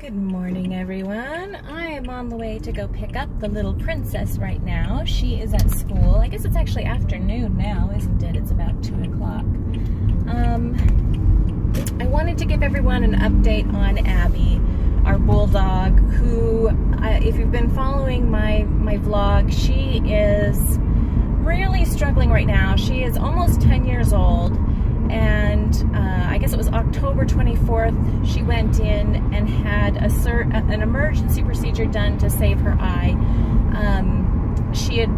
Good morning, everyone. I am on the way to go pick up the little princess right now. She is at school. I guess it's actually afternoon now, isn't it? It's about 2 o'clock. I wanted to give everyone an update on Abby, our bulldog, who, if you've been following my vlog, she is really struggling right now. She is almost 10 years old. And I guess it was October 24th, she went in and had an emergency procedure done to save her eye. She had,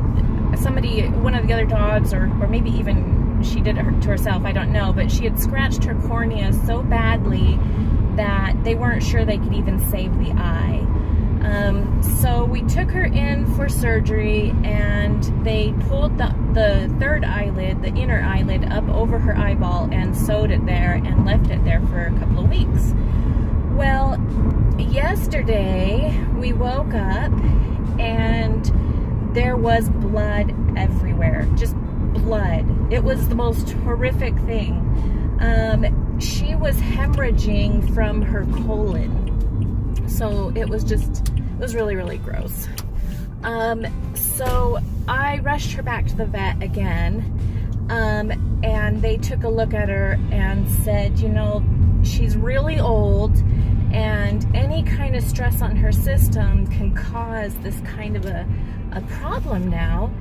one of the other dogs, or maybe even she did it to herself, I don't know, but she had scratched her cornea so badly that they weren't sure they could even save the eye. So we took her in for surgery, and they pulled the third eyelid, the inner eyelid, up over her eyeball and sewed it there and left it there for a couple of weeks. Well, yesterday we woke up and there was blood everywhere, just blood. It was the most horrific thing. She was hemorrhaging from her colon. So it was really, really gross. So I rushed her back to the vet again, and they took a look at her and said, you know, she's really old, and any kind of stress on her system can cause this kind of a problem now,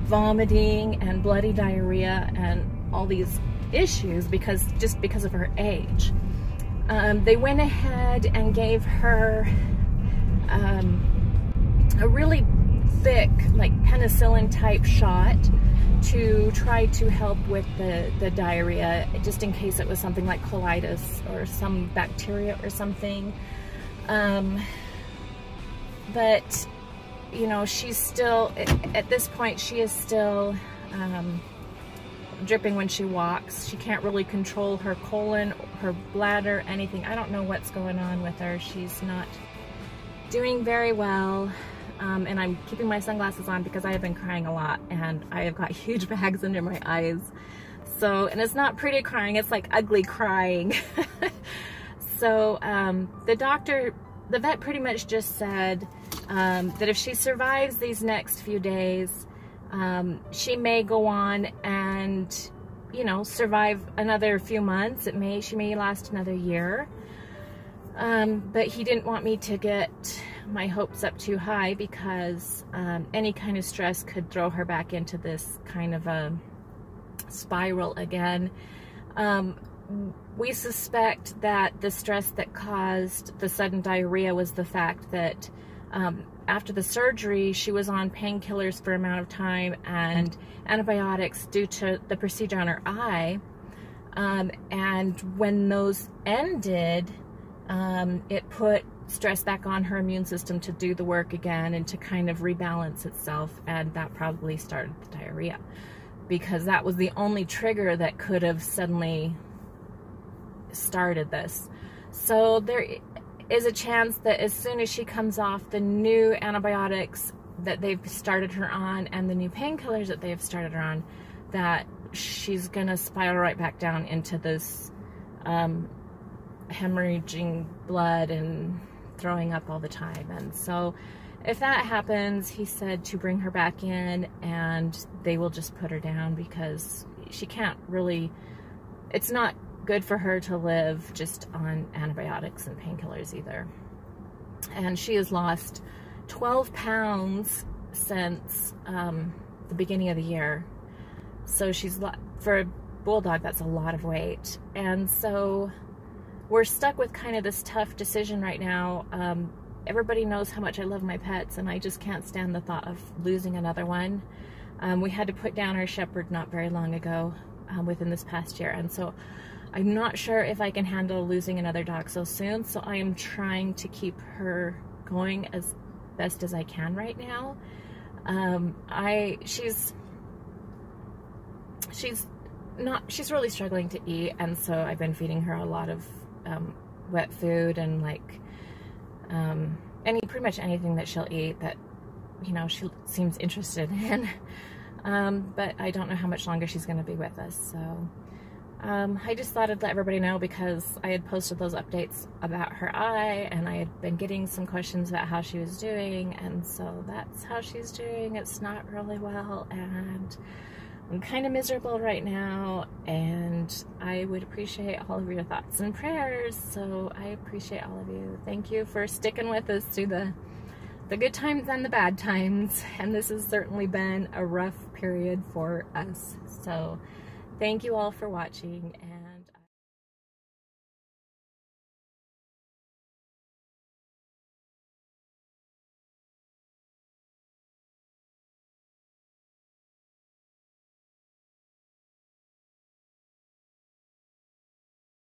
vomiting and bloody diarrhea and all these issues just because of her age. They went ahead and gave her a really thick, like penicillin type shot to try to help with the diarrhea, just in case it was something like colitis or some bacteria or something. But you know, she's still, at this point, she is still dripping when she walks. She can't really control her colon, her bladder, anything. I don't know what's going on with her. She's not doing very well. And I'm keeping my sunglasses on because I have been crying a lot, and I have got huge bags under my eyes. So, and it's not pretty crying, it's like ugly crying. So the vet pretty much just said that if she survives these next few days, she may go on and, you know, survive another few months. She may last another year. But he didn't want me to get my hopes up too high, because any kind of stress could throw her back into this kind of a spiral again. We suspect that the stress that caused the sudden diarrhea was the fact that after the surgery, she was on painkillers for an amount of time and antibiotics due to the procedure on her eye. And when those ended, it put stress back on her immune system to do the work again and to kind of rebalance itself, and that probably started the diarrhea, because that was the only trigger that could have suddenly started this. So there is a chance that as soon as she comes off the new antibiotics that they've started her on and the new painkillers that they've started her on, that she's gonna spiral right back down into this hemorrhaging blood and throwing up all the time. And so if that happens, he said to bring her back in and they will just put her down, because she can't really, it's not good for her to live just on antibiotics and painkillers either. And she has lost 12 pounds since the beginning of the year. So for a bulldog, that's a lot of weight. And so we're stuck with kind of this tough decision right now. Everybody knows how much I love my pets, and I just can't stand the thought of losing another one. We had to put down our shepherd not very long ago, within this past year, and so I'm not sure if I can handle losing another dog so soon. So I am trying to keep her going as best as I can right now. She's really struggling to eat, and so I've been feeding her a lot of wet food and like pretty much anything that she'll eat that, you know, she seems interested in. But I don't know how much longer she's going to be with us. So I just thought I'd let everybody know because I had posted those updates about her eye, and I had been getting some questions about how she was doing, and so that's how she's doing. It's not really well, and I'm kind of miserable right now, and I would appreciate all of your thoughts and prayers, so I appreciate all of you. Thank you for sticking with us through the good times and the bad times, and this has certainly been a rough period for us. So thank you all for watching, and